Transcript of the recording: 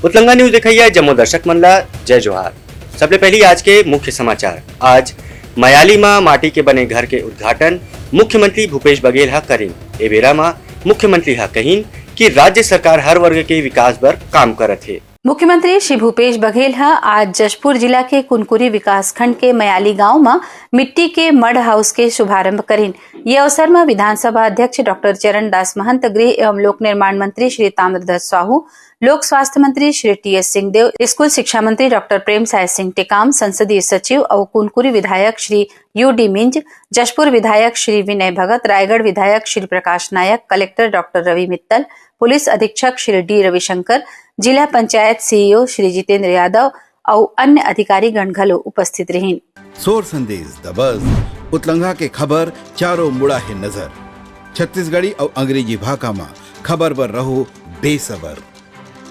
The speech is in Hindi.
उतलंगा न्यूज देखिए जम्मू दर्शक मन ला जय जोहार। सबले पहले आज के मुख्य समाचार। आज मयाली मां माटी के बने घर के उद्घाटन मुख्यमंत्री भूपेश बघेल हा करीन। ए बेरा मां मुख्यमंत्री हा कहीन कि राज्य सरकार हर वर्ग के विकास बर काम करत है। मुख्यमंत्री श्री भूपेश बघेल आज जशपुर जिला के कुनकुरी विकास खंड के मयाली गांव में मिट्टी के मड हाउस के शुभारंभ करीन। ये अवसर में विधानसभा अध्यक्ष डॉक्टर चरण दास महंत, गृह एवं लोक निर्माण मंत्री श्री ताम्रध्वज साहू, लोक स्वास्थ्य मंत्री श्री टी.एस. सिंहदेव, स्कूल शिक्षा मंत्री डॉक्टर प्रेम साय सिंह टेकाम, संसदीय सचिव और कुनकुरी विधायक श्री यू.डी. मिंज, जशपुर विधायक श्री विनय भगत, रायगढ़ विधायक Shri Prakash Nayak, collector doctor Ravi Mittal, police अधीक्षक श्री डी रविशंकर, जिला पंचायत सीईओ श्री जितेंद्र यादव और अन्य अधिकारी गण घलो उपस्थित रहीन। सोर संदेश दबस उतलंगा के खबर चारों मुड़ा है नजर। छत्तीसगढ़ी और अंग्रेजी भाषा में खबर पर रहो बेसबर।